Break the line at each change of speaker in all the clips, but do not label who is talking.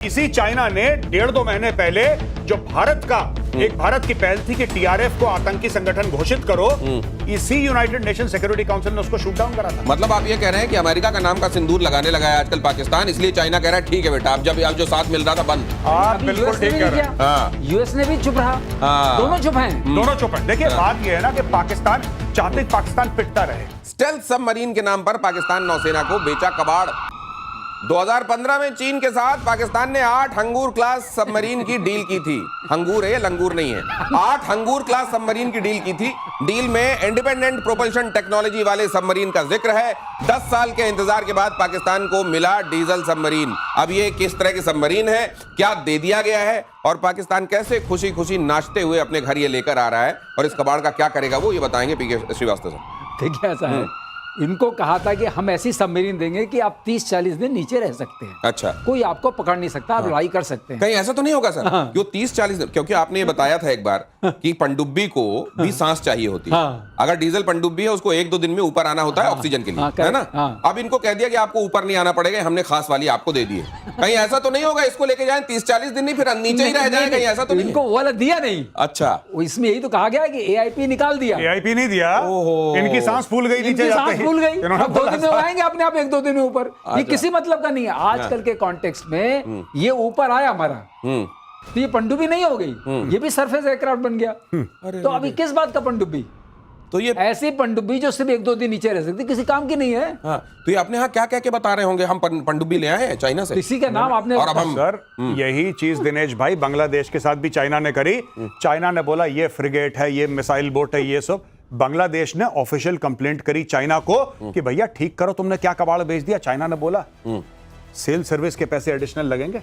इसी चाइना ने 1.5-2 महीने पहले जो भारत की पहल थी कि टीआरएफ को आतंकी संगठन घोषित करो, इसी यूनाइटेड नेशन सिक्योरिटी काउंसिल ने उसको शूट डाउन करा था।
मतलब आप ये कह रहे हैं कि अमेरिका का नाम का सिंदूर लगाने लगा है आजकल पाकिस्तान, इसलिए चाइना कह रहा है ठीक है बेटा, अब जब जो साथ मिल रहा था बंद।
आप बिल्कुल ठीक कह रहे हैं।
यूएस ने भी चुप रहा, दोनों चुप हैं।
दोनों चुप हैं। देखिए बात ये है ना कि पाकिस्तान चाहते पाकिस्तान पिटता रहे।
स्टेल्थ सबमरीन के नाम पर पाकिस्तान नौसेना को बेचा कबाड़। 2015 में चीन के साथ पाकिस्तान ने 8 हंगूर क्लास सबमरीन की डील की थी। हंगूर है, लंगूर नहीं है। 8 हंगूर क्लास सबमरीन की डील की थी। डील में इंडिपेंडेंट प्रोपल्शन टेक्नोलॉजी वाले सबमरीन का जिक्र है। 10 साल के इंतजार के बाद पाकिस्तान को मिला डीजल सबमरीन। अब ये किस तरह की सबमरीन है, क्या दे दिया गया है और पाकिस्तान कैसे खुशी खुशी नाचते हुए अपने घर ये लेकर आ रहा है और इस कबाड़ का क्या करेगा वो ये बताएंगे पीके श्रीवास्तव साहब।
देखिए ऐसा है, इनको कहा था कि हम ऐसी सबमरीन देंगे कि आप 30-40 दिन नीचे रह सकते हैं।
अच्छा,
कोई आपको पकड़ नहीं सकता, आप लड़ाई कर सकते हैं।
कहीं ऐसा तो नहीं होगा सर कि 30-40 दिन, क्योंकि आपने ये बताया था एक बार कि पनडुब्बी को भी सांस चाहिए होती है। अगर डीजल पनडुब्बी है उसको 1-2 दिन में ऊपर आना होता है ऑक्सीजन के लिए, है ना। अब इनको कह दिया कि आपको ऊपर नहीं आना पड़ेगा, हमने खास वाली आपको दे दी है। कहीं ऐसा तो नहीं होगा इसको लेके जाए 30-40 दिन नहीं फिर नीचे ही रह जाए, कहीं ऐसा तो नहीं?
इनको वो वाला दिया नहीं।
अच्छा,
इसमें यही तो कहा गया कि एआईपी निकाल दिया।
एआईपी नहीं दिया, इनकी सांस फूल गई, नीचे जाते ही
फूल गई। 2 दिन में आएंगे अपने आप 1-2 दिन में ऊपर। ये किसी मतलब का नहीं है आजकल के कॉन्टेक्स्ट में। ये ऊपर आया हमारा तो ये पनडुब्बी नहीं हो गई, ये भी सरफेस एयरक्राफ्ट बन गया। तो अभी किस बात का पनडुब्बी?
तो ये
ऐसी पनडुब्बी जो सिर्फ 1-2 दिन नीचे रह सकती, किसी काम की नहीं है।
तो ये अपने यहाँ क्या कह के बता रहे होंगे हम पनडुब्बी ले आए हैं चाइना से,
किसी का नाम आपने।
और अब हम सर यही चीज दिनेश भाई बांग्लादेश के साथ भी चाइना ने करी। चाइना ने बोला ये फ्रिगेट है, ये मिसाइल बोट है, ये सब। बांग्लादेश ने ऑफिशियल कंप्लेंट करी चाइना को कि भैया ठीक करो, तुमने क्या कबाड़ भेज दिया। चाइना ने बोला सेल सर्विस के पैसे एडिशनल लगेंगे,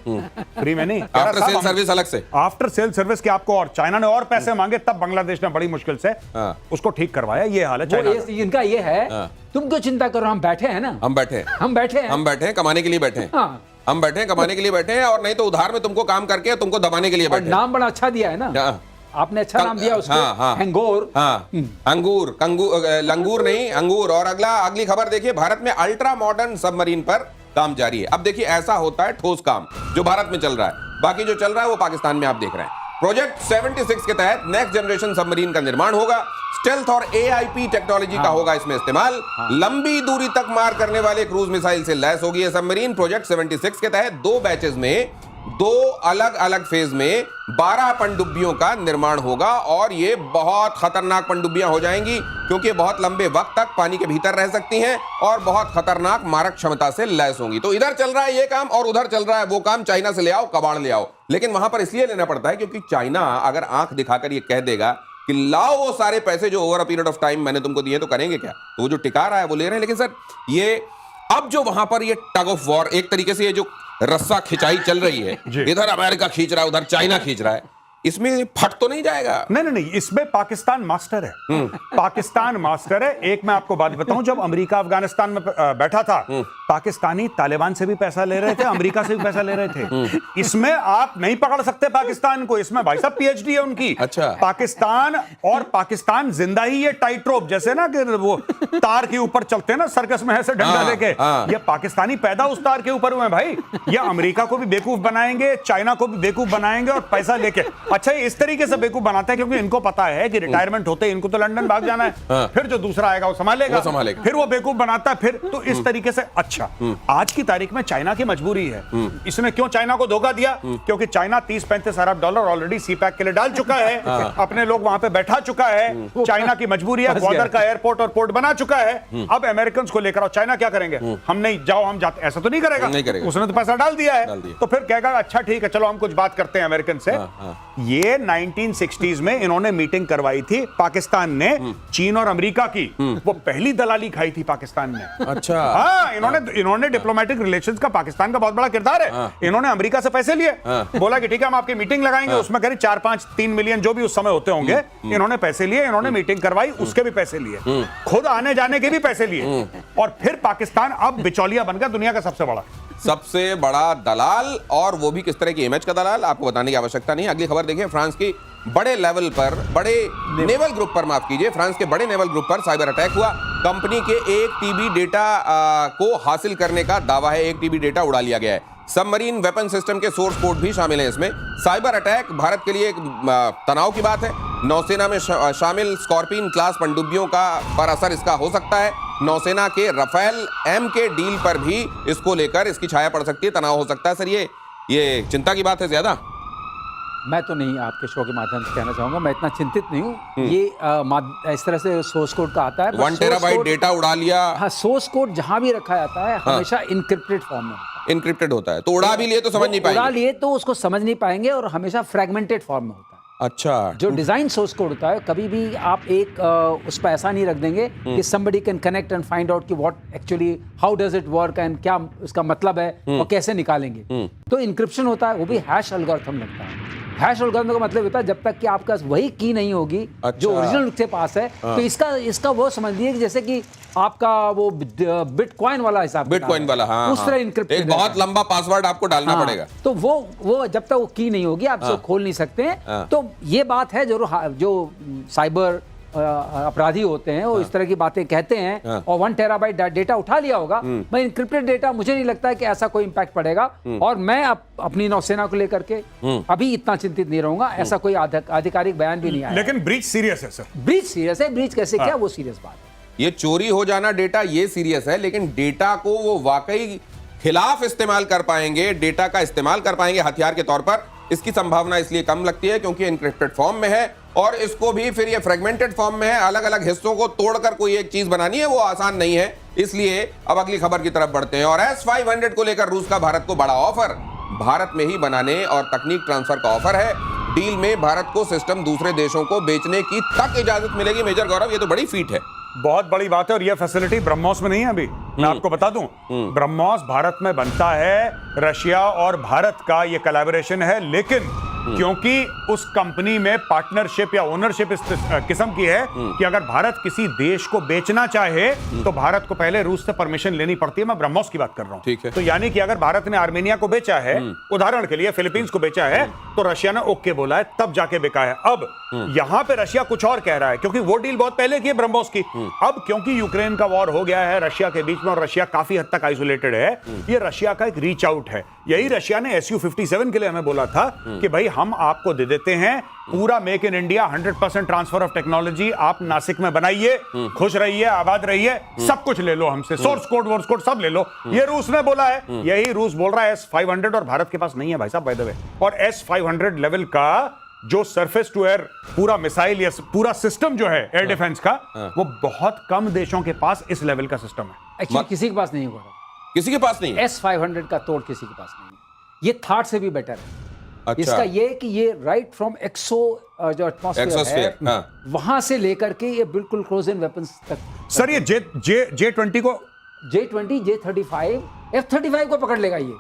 फ्री में नहीं।
आफ्टर सेल सर्विस अलग से,
आफ्टर सेल सर्विस के आपको। और चाइना ने और पैसे मांगे, तब बांग्लादेश ने बड़ी मुश्किल से उसको ठीक करवाया। ये हाल है चाइना का।
इनका ये है, तुम क्यों चिंता करो, हम बैठे हैं ना।
हम बैठे हैं कमाने के लिए बैठे हैं। हम बैठे हैं कमाने के लिए बैठे हैं, और नहीं तो उधार में तुमको काम करके तुमको दबाने के लिए बैठे हैं।
नाम बड़ा अच्छा दिया है ना आपने, अच्छा नाम दिया उसको। अंगूर,
अंगूर, लंगूर नहीं, अंगूर। और अगली खबर देखिए, भारत में अल्ट्रा मॉडर्न सबमरीन पर काम जारी है। अब देखिए ऐसा होता है ठोस काम जो भारत में चल रहा है, बाकी जो चल रहा है वो पाकिस्तान में आप देख रहे हैं। प्रोजेक्ट 76 के तहत नेक्स्ट जनरेशन सबमरीन का निर्माण होगा। स्टेल्थ और एआईपी टेक्नोलॉजी का होगा इसमें इस्तेमाल। लंबी दूरी तक मार करने वाले क्रूज मिसाइल से लैस होगी यह सबमरीन। प्रोजेक्ट 76 के तहत 2 बैचेस में 2 अलग अलग फेज में 12 पनडुब्बियों का निर्माण होगा, और ये बहुत खतरनाक पनडुब्बियां हो जाएंगी क्योंकि बहुत लंबे वक्त तक पानी के भीतर रह सकती हैं और बहुत खतरनाक मारक क्षमता से लैस होंगी। तो इधर चल रहा है ये काम और उधर चल रहा है वो काम, चाइना से ले आओ, कबाड़ ले आओ। लेकिन वहां पर इसलिए लेना पड़ता है क्योंकि चाइना अगर आंख दिखाकर ये कह देगा कि लाओ वो सारे पैसे जो over a period of time मैंने तुमको दिए, तो करेंगे क्या? तो वो जो टिका रहा है वो ले रहे हैं। लेकिन सर ये अब जो वहां पर ये टग ऑफ वॉर, एक तरीके से ये जो रस्सा खिंचाई चल रही है, इधर अमेरिका खींच रहा है उधर चाइना खींच रहा है, इसमें फट तो नहीं जाएगा?
नहीं, इसमें पाकिस्तान मास्टर है। पाकिस्तान मास्टर है। एक मैं आपको बात बताऊं, जब अमेरिका अफगानिस्तान में बैठा था, पाकिस्तानी तालिबान से भी पैसा ले रहे थे, अमेरिका से भी पैसा ले रहे थे। इसमें आप नहीं पकड़ सकते पाकिस्तान को। इसमें भाई साहब पीएचडी है उनकी।
अच्छा।
पाकिस्तान जिंदा ही ये टाइट रोप जैसे ना कि वो तार के ऊपर चलते हैं ना सर्कस में, ऐसे डंडा लेके। ये पाकिस्तानी पैदा उस तार के ऊपर हुए भाई। ये अमेरिका को भी बेवकूफ बनाएंगे, चाइना को भी बेवकूफ बनाएंगे और पैसा लेके। अच्छा, इस तरीके से बेवकूफ बनाते हैं क्योंकि इनको पता है कि रिटायरमेंट होते इनको तो लंदन भाग जाना है, फिर जो दूसरा आएगा वो संभालेगा, फिर वो बेवकूफ बनाता है फिर। तो इस तरीके से अच्छा, आज की तारीख में चाइना की मजबूरी है। इसने क्यों चाइना को धोखा दिया? क्योंकि चाइना 30-35 अरब डॉलर ऑलरेडी सीपैक के लिए डाल चुका है, अपने लोग वहां पे बैठा चुका है। चाइना की मजबूरी है, ग्वादर का एयरपोर्ट और पोर्ट बना चुका है। अब अमेरिकन को लेकर आओ, चाइना क्या करेंगे? हम नहीं, जाओ हम जाते, ऐसा तो नहीं करेगा। उसने तो पैसा डाल दिया है, तो फिर कहेगा अच्छा ठीक है चलो हम कुछ बात करते हैं अमेरिकन से। ये 1960s में इन्होंने मीटिंग करवाई थी पाकिस्तान ने, चीन और अमेरिका की। वो पहली दलाली खाई थी पाकिस्तान ने।
अच्छा।
हाँ, इन्होंने डिप्लोमेटिक रिलेशंस का पाकिस्तान का बहुत बड़ा किरदार है। इन्होंने अमेरिका से पैसे लिए, बोला कि ठीक है हम आपकी मीटिंग लगाएंगे, उसमें करीब 4-5-3 मिलियन जो भी उस समय होते होंगे, इन्होंने पैसे लिए, इन्होंने मीटिंग करवाई, उसके भी पैसे लिए, खुद आने जाने के भी पैसे लिए, और फिर पाकिस्तान अब बिचौलिया बन गया दुनिया का सबसे बड़ा
दलाल। और वो भी किस तरह की इमेज का दलाल, आपको बताने की आवश्यकता नहीं। अगली खबर देखिए, फ्रांस की बड़े लेवल पर, बड़े नेवल ग्रुप पर, माफ कीजिए, फ्रांस के बड़े नेवल ग्रुप पर साइबर अटैक हुआ। कंपनी के 1 TB डेटा को हासिल करने का दावा है, 1 TB डेटा उड़ा लिया गया है। सबमरीन वेपन सिस्टम के सोर्स कोड भी शामिल हैं इसमें। साइबर अटैक भारत के लिए एक तनाव की बात है। नौसेना में शामिल स्कॉर्पियन क्लास पनडुब्बियों का पर असर इसका हो सकता है। नौसेना के राफेल एम के डील पर भी इसको लेकर इसकी छाया पड़ सकती है, तनाव हो सकता है। सर ये चिंता की बात है ज्यादा?
मैं तो नहीं आपके शो के माध्यम से कहना चाहूंगा, मैं इतना चिंतित नहीं हूँ। ये इस तरह से सोर्स कोड का आता है,
1 टेराबाइट डेटा उड़ा लिया।
हाँ, सोर्स कोड जहां भी रखा जाता है हमेशा इनक्रिप्टेड फॉर्म में होता है।
इनक्रिप्टेड होता है, तो उड़ा भी लिए तो समझ नहीं पाएंगे।
उड़ा लिए तो उसको समझ नहीं पाएंगे और हमेशा फ्रेगमेंटेड फॉर्म में होता है।
अच्छा,
जो डिजाइन सोर्स कोड होता है, कभी भी आप एक उस पर ऐसा नहीं रख देंगे कि somebody can connect and find out कि what actually how does it work and क्या उसका मतलब है और कैसे निकालेंगे। तो इंक्रिप्शन होता है, वो भी हैश एल्गोरिथम लगता है। हैश एल्गोरिथम का मतलब होता है जब तक कि आपके पास वही की नहीं होगी जो ओरिजिनल के पास है। तो इसका वो समझ लीजिए कि जैसे कि आपका वो बिटकॉइन वाला हिसाब,
बिटकॉइन वाला, हाँ,
उस तरह इंक्रिप्टेड,
एक बहुत लंबा पासवर्ड आपको डालना पड़ेगा।
तो वो जब तक वो की नहीं होगी आप इसको खोल नहीं सकते हैं। तो ये बात है जो साइबर अपराधी होते हैं वो इस तरह की बातें कहते हैं और 1 टेराबाइट डेटा उठा लिया होगा। मैं इंक्रिप्टेड डेटा, मुझे नहीं लगता है कि ऐसा कोई इंपैक्ट पड़ेगा। और मैं अपनी नौसेना को लेकर के अभी इतना चिंतित नहीं रहूंगा। ऐसा कोई आधिकारिक बयान भी नहीं आया।
लेकिन ब्रीच सीरियस है सर।
ब्रीच सीरियस है, ब्रीच कैसे, क्या वो सीरियस बात है?
ये चोरी हो जाना डेटा ये सीरियस है, लेकिन डेटा को वो वाकई खिलाफ इस्तेमाल कर पाएंगे, डेटा का इस्तेमाल कर पाएंगे हथियार के तौर पर, इसकी संभावना इसलिए कम लगती है क्योंकि इनक्रिप्टेड फॉर्म में है और इसको भी फिर ये फ्रेगमेंटेड फॉर्म में है। अलग अलग हिस्सों को तोड़कर कोई एक चीज बनानी है वो आसान नहीं है। इसलिए अब अगली खबर की तरफ बढ़ते हैं और S-500 को लेकर रूस का भारत को बड़ा ऑफर, भारत में ही बनाने और तकनीक ट्रांसफर का ऑफर है। डील में भारत को सिस्टम दूसरे देशों को बेचने की तक इजाजत मिलेगी। मेजर गौरव, ये तो बड़ी फीट है,
बहुत बड़ी बात है। और यह फैसिलिटी ब्रह्मोस में नहीं है। अभी मैं आपको बता दूं, ब्रह्मोस भारत में बनता है, रशिया और भारत का यह कोलैबोरेशन है। लेकिन क्योंकि उस कंपनी में पार्टनरशिप या ओनरशिप इस किस्म की है कि अगर भारत किसी देश को बेचना चाहे तो भारत को पहले रूस से परमिशन लेनी पड़ती है। मैं ब्रह्मोस की बात कर रहा हूं।
ठीक है।
तो यानी कि अगर भारत ने आर्मेनिया को बेचा है, उदाहरण के लिए फिलीपींस को बेचा है, तो रशिया ने ओके बोला है, तब जाके बिका है। अब यहां पे रशिया कुछ और कह रहा है क्योंकि वो डील बहुत पहले की है ब्रह्मोस की। अब क्योंकि यूक्रेन का वॉर हो गया है रशिया के बीच में और रशिया काफी हद तक आइसोलेटेड है, ये रशिया का एक रीच आउट है। यही रशिया ने Su-57 के लिए हमें बोला था कि भाई हम आपको दे देते हैं पूरा make in India, 100% transfer of technology, आप नासिक में बनाइए, खुश रहिए, आबाद रहिए, सब कुछ ले लो हमसे, सोर्स कोड वोर्स कोड सब ले लो। ये रूस ने बोला है, यही रूस बोल रहा है S-500 और भारत के पास नहीं है भाई साहब, बाय द वे। और S-500 लेवल का जो सरफेस टू एयर पूरा मिसाइल या पूरा सिस्टम जो है एयर डिफेंस का, वो बहुत कम देशों के पास इस लेवल का सिस्टम है।
एक्चुअली किसी के पास नहीं होगा,
किसी के पास नहीं है।
S-500 का तोड़ किसी के पास नहीं है। ये थाट से भी बेटर है।
अच्छा।
इसका ये कि ये राइट फ्रॉम जो एटमॉस्फेयर है,
हाँ।
वहां से लेकर के ये बिल्कुल क्लोज इन वेपन्स तक।
सर ये J-20 को,
J-20, J-35, F-35 को पकड़ लेगा ये।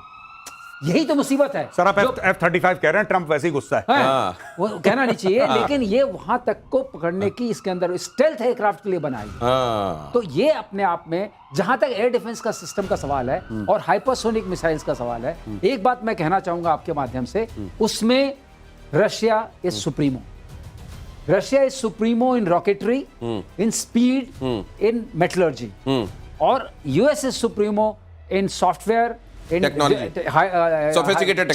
यही तो मुसीबत है।
सर आप F-35 कह रहे हैं, ट्रंप वैसे ही गुस्सा है।
वो कहना नहीं चाहिए, लेकिन ये वहां तक को पकड़ने की इसके अंदर स्टेल्थ एयरक्राफ्ट के लिए बनाई है। तो ये अपने आप में, जहां तक एयर डिफेंस का सिस्टम का सवाल है और हाइपरसोनिक मिसाइल्स का सवाल है, एक बात मैं कहना चाहूंगा आपके माध्यम से, उसमें Russia is supremo. Russia is supremo in rocketry, in speed, in metallurgy, और US is supremo in software,
sophisticated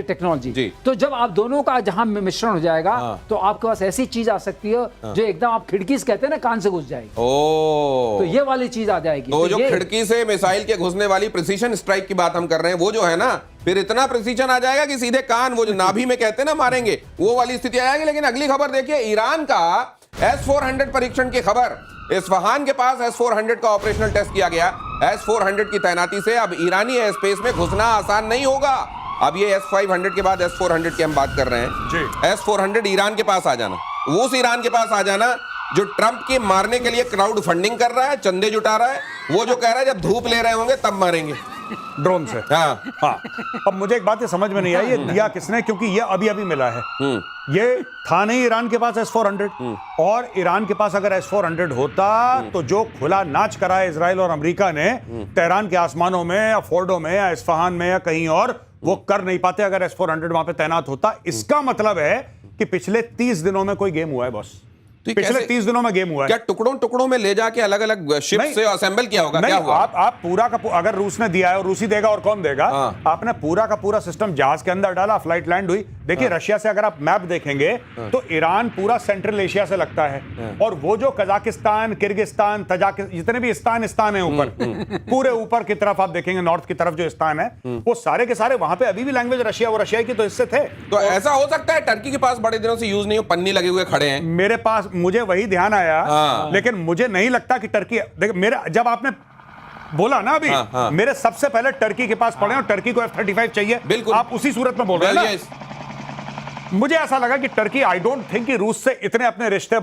technology. तो जब आप दोनों का जहां मिश्रण हो जाएगा तो आपके पास ऐसी चीज आ सकती है जो एकदम आप खिड़की से कहते हैं ना, कान से घुस जाएगी। तो ये वाली चीज आ जाएगी।
तो जो खिड़की से मिसाइल के घुसने वाली प्रिसीजन स्ट्राइक की बात हम कर रहे हैं, वो जो है ना, फिर इतना प्रिसीजन आ जाएगा कि सीधे कान, वो जो नाभि में कहते हैं ना मारेंगे, वो वाली स्थिति आ जाएगी। लेकिन अगली खबर देखिए, ईरान का S-400 परीक्षण की खबर। इस्फहान के पास S-400 का ऑपरेशनल टेस्ट किया गया। S-400 की तैनाती से अब ईरानी एयर स्पेस में घुसना आसान नहीं होगा। अब ये S-500 के बाद S-400 की हम बात कर रहे हैं जी। S-400 ईरान के पास आ जाना, उस ईरान के पास आ जाना जो ट्रंप के मारने के लिए क्राउड फंडिंग कर रहा है, चंदे जुटा रहा है, वो जो कह रहा है जब धूप ले रहे होंगे तब मारेंगे
ड्रोन से। हाँ। अब मुझे एक बात ये समझ में नहीं आई, ये दिया किसने, क्योंकि ये अभी अभी मिला है। ये था नहीं ईरान के पास S-400, और ईरान के पास अगर S-400 होता तो जो खुला नाच करा है इजराइल और अमेरिका ने तेहरान के आसमानों में या फोर्डो में या इस्फहान में या कहीं और, वो कर नहीं पाते अगर S-400 वहां पे तैनात होता। इसका मतलब है कि पिछले 30 दिनों में कोई गेम हुआ है बॉस।
तो
पिछले 30 दिनों में गेम हुआ है।
क्या टुकड़ों टुकड़ों में ले जाके अलग अलग शिप से असेंबल किया होगा?
नहीं,
क्या हुआ?
आप पूरा का अगर रूस ने दिया है और रूसी देगा और कौन देगा? आपने पूरा का पूरा सिस्टम जहाज के अंदर डाला, फ्लाइट लैंड हुई। देखिए रशिया से अगर आप मैप देखेंगे तो ईरान पूरा सेंट्रल एशिया से लगता है, और वो जो कजाकिस्तान, किर्गिस्तान, तजाकिस्तान, जितने भी स्थान है ऊपर, पूरे ऊपर की तरफ आप देखेंगे, नॉर्थ की तरफ जो स्थान है, वो सारे के सारे वहां पे अभी भी लैंग्वेज रशिया, वो रशिया की तो हिस्से थे।
तो ऐसा हो सकता है टर्की के पास बड़े दिनों से यूज नहीं हो, पन्नी लगे हुए खड़े हैं।
मेरे पास, मुझे वही ध्यान आया, लेकिन मुझे नहीं लगता कि टर्की, देखिए मेरे, जब आपने बोला ना अभी, मेरे सबसे पहले टर्की के पास पड़े और टर्की को F-35 चाहिए,
बिल्कुल
आप उसी सूरत में बोल रहे हैं ना। मुझे ऐसा लगा कि टर्की, आई डोंट थिंक कि रूस से इतने अपने रिश्ते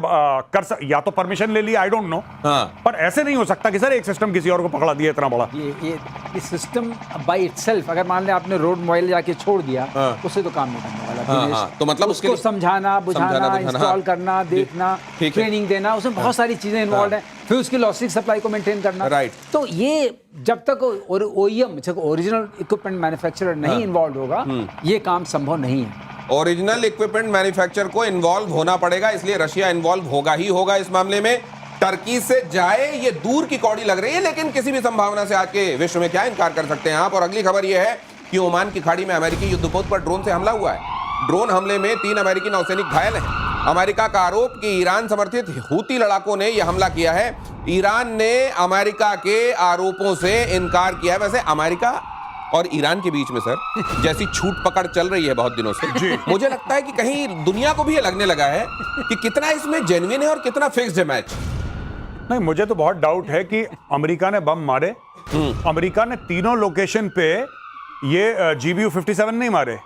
या तो परमिशन ले लिया, आई डोंट नो, पर ऐसे नहीं हो सकता कि सर एक सिस्टम किसी और को पकड़ा दिया इतना बड़ा।
ये सिस्टम बाय इटसेल्फ, अगर मान ले आपने रोड मोबाइल जाके छोड़ दिया, उससे तो काम नहीं करने वाला।
तो मतलब
उसको समझाना, बुझाना, इंस्टॉल करना, देखना, ट्रेनिंग देना, उसमें बहुत सारी चीजें इन्वॉल्व हैं, फिर उसकी लॉजिस्टिक सप्लाई को मेंटेन करना।
राइट।
तो ये जब तक OEM, ओरिजिनल इक्विपमेंट मैन्युफैक्चरर नहीं इन्वॉल्व होगा, ये काम संभव नहीं है।
ओरिजिनल इक्विपमेंट मैन्युफैक्चरर को इन्वॉल्व होना पड़ेगा, इसलिए रशिया इन्वॉल्व होगा ही होगा इस मामले में। टर्की से जाए ये दूर की कौड़ी लग रही है, लेकिन किसी भी संभावना से आज के विश्व में क्या इनकार कर सकते हैं आप। और अगली खबर यह है कि ओमान की खाड़ी में अमेरिकी युद्धपोत पर ड्रोन से हमला हुआ है। ड्रोन हमले में 3 अमेरिकी नौसैनिक घायल हैं। अमेरिका का आरोप कि ईरान समर्थित हूती लड़ाकों ने यह हमला किया है। ईरान ने अमेरिका के आरोपों से इनकार किया है। वैसे अमेरिका और ईरान के बीच में सर जैसी छूट पकड़ चल रही है बहुत दिनों से, मुझे लगता है कि कहीं दुनिया को भी ये लगने लगा है कि कितना इसमें जेन्युइन है और कितना फिक्स्ड है मैच।
नहीं, मुझे तो बहुत डाउट है कि अमेरिका ने बम मारे, अमेरिका ने तीनों लोकेशन पे ये GBU-57 नहीं मारे।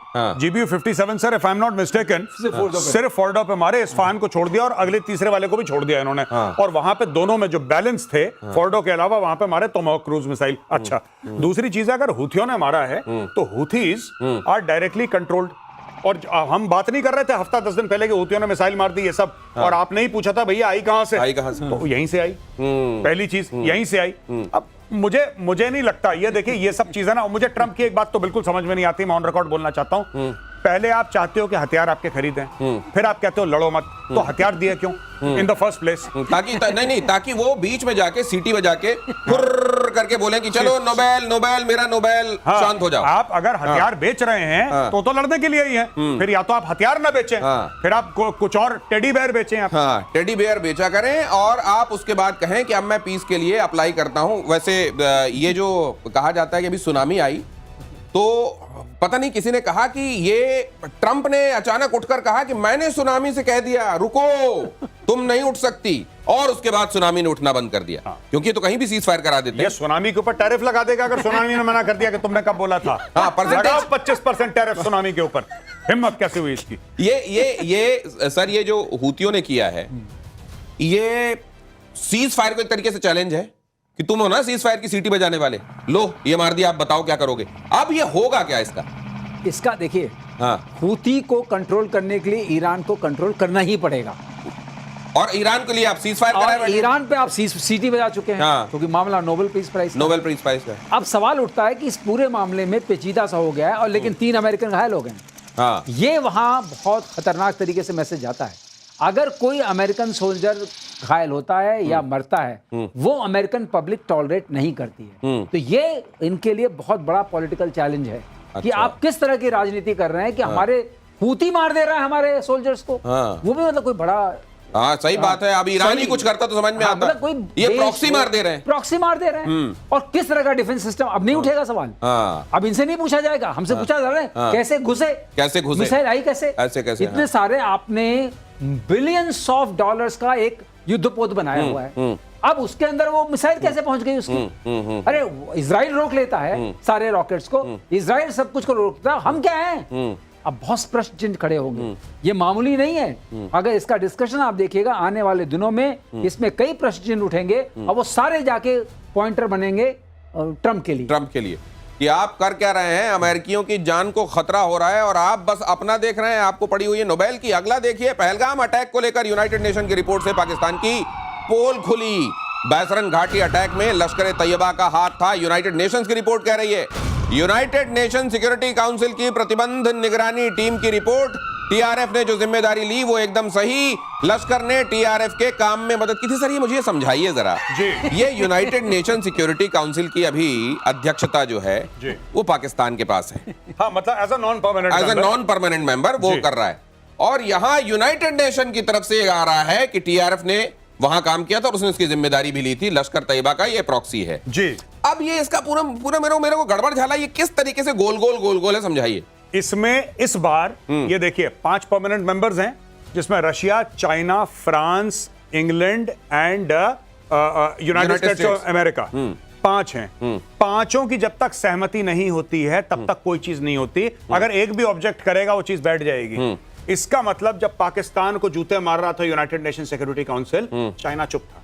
GBU-57 sir, if I am not mistaken, सिर्फ फोर्डो पे मारे, इस्फहान को छोड़ दिया और अगले तीसरे वाले को भी छोड़ दिया इन्होंने। और वहां पे दोनों में जो बैलेंस थे, फोर्डो के अलावा वहां पे मारे टोमाहोक क्रूज मिसाइल। अच्छा, दूसरी चीज, अगर हुथियों ने मारा है तो हुथीज आर डायरेक्टली कंट्रोल्ड, और हम बात नहीं कर रहे थे हफ्ता 10 दिन पहले कि हुथियों ने मिसाइल मार दी ये सब, और आपने ही पूछा था भैया आई कहां से, तो यहीं से आई, पहली चीज यहीं से आई। अब मुझे नहीं लगता, ये देखिए ये सब चीजें ना, मुझे ट्रंप की एक बात तो बिल्कुल समझ में नहीं आती, मैं ऑन रिकॉर्ड बोलना चाहता हूं। पहले आप चाहते हो कि हथियार आपके खरीदें, फिर आप कहते हो लड़ो मत, तो हथियार दिए क्यों इन द फर्स्ट प्लेस?
ताकि वो बीच में जाके सीटी बजा के फुर्र करके बोले कि चलो नोबेल नोबेल मेरा नोबेल, शांत हो जाओ।
आप अगर हथियार बेच रहे हैं तो लड़ने के लिए ही है, फिर या तो आप हथियार ना बेचें, फिर आप कुछ और टेडी बेयर बेचें। आप
टेडी बेयर बेचा करें और आप उसके बाद कहें कि अब मैं पीस के लिए अप्लाई करता हूं। वैसे ये जो कहा जाता है कि अभी सुनामी आई, तो पता नहीं किसी ने कहा कि ये ट्रंप ने अचानक उठकर कहा कि मैंने सुनामी से कह दिया रुको तुम नहीं उठ सकती, और उसके बाद सुनामी ने उठना बंद कर दिया। क्योंकि तो कहीं भी सीज फायर करा देते हैं।
ये सुनामी के ऊपर टैरिफ लगा देगा अगर सुनामी ने मना कर दिया कि तुमने कब बोला था।
हाँ,
लगाओ 25% टैरिफ सुनामी के ऊपर। हिम्मत कैसे हुई इसकी?
ये सर, ये जो हुतियों ने किया है, ये सीज फायर को एक तरीके से चैलेंज है कि तुम हो ना सीज फायर की सीटी बजाने वाले, लो ये मार दिया, आप बताओ क्या करोगे। अब ये होगा क्या इसका
देखिए, हूती को कंट्रोल करने के लिए ईरान को कंट्रोल करना ही पड़ेगा,
और ईरान के लिए आप सीज फायर कराए बैठे।
ईरान पे आप सीटी बजा चुके हैं, क्योंकि मामला नोबेल पीस प्राइज का है। अब सवाल उठता है कि इस पूरे मामले में पेचीदा सा हो गया है, और लेकिन 3 अमेरिकन घायल हो गए। ये वहां बहुत खतरनाक तरीके से मैसेज जाता है। अगर कोई अमेरिकन सोल्जर घायल होता है या मरता है, वो अमेरिकन पब्लिक टॉलरेट नहीं करती है। तो ये इनके लिए बहुत बड़ा पॉलिटिकल चैलेंज है कि आप किस तरह की राजनीति कर रहे हैं कि हमारे हूती मार दे रहा है हमारे सोल्जर्स को। वो भी मतलब कोई बड़ा,
हाँ सही बात है। अब ईरान ही कुछ करता तो समझ में आता,
मतलब कोई
ये प्रॉक्सी मार दे रहे हैं, और किस तरह का डिफेंस सिस्टम। अब नहीं उठेगा सवाल, अब इनसे नहीं पूछा जाएगा, हमसे पूछा जा रहा है कैसे घुसे, मिसाइल आई कैसे, इतने सारे आपने बिलियंस ऑफ डॉलर्स का एक युद्धपोत बनाया हुआ है, अब उसके अंदर वो मिसाइल कैसे पहुंच गई उसकी? अरे इजराइल रोक लेता है सारे रॉकेट्स को, इजराइल सब कुछ को रोकता है, हम क्या हैं? अब बहुत प्रश्न चिन्ह खड़े होंगे। ये मामूली नहीं है। अगर इसका डिस्कशन आप देखिएगा आने वाले दिनों में, इसमें कई प्रश्न चिन्ह उठेंगे और वो सारे जाके पॉइंटर बनेंगे ट्रंप के लिए कि आप कर क्या रहे हैं, अमेरिकियों की जान को खतरा हो रहा है और आप बस अपना देख रहे हैं, आपको पड़ी हुई है नोबेल की। अगला देखिए, पहलगाम अटैक को लेकर यूनाइटेड नेशन की रिपोर्ट से पाकिस्तान की पोल खुली। बैसरन घाटी अटैक में लश्कर तैयबा का हाथ था, यूनाइटेड नेशंस की रिपोर्ट कह रही है। यूनाइटेड नेशन सिक्योरिटी काउंसिल की प्रतिबंध निगरानी टीम की रिपोर्ट, टीआरएफ ने जो जिम्मेदारी ली वो एकदम सही, लश्कर ने टीआरएफ के काम में मदद की थी। सर ये मुझे समझाइए जरा
जी।
ये यूनाइटेड नेशन सिक्योरिटी काउंसिल की अभी अध्यक्षता जो है
जी।
वो पाकिस्तान के पास है,
हाँ मतलब as
as a non permanent member वो
जी।
कर रहा है। और यहां यूनाइटेड नेशन की तरफ से आ रहा है कि टीआरएफ ने वहां काम किया था और उसने उसकी जिम्मेदारी भी ली थी, लश्कर तैयबा का ये प्रॉक्सी है
जी।
अब ये इसका पूरा पूरा मेरे को गड़बड़ झाला, ये किस तरीके से गोल गोल है, समझाइए।
इसमें इस बार ये देखिए 5 परमानेंट मेंबर्स हैं, जिसमें Russia, China, France, England and United states of America 5 हैं। पांचों की जब तक सहमति नहीं होती है तब तक कोई चीज नहीं होती। अगर एक भी ऑब्जेक्ट करेगा वो चीज बैठ जाएगी। इसका मतलब जब पाकिस्तान को जूते मार रहा था United nation security council, China चुप था।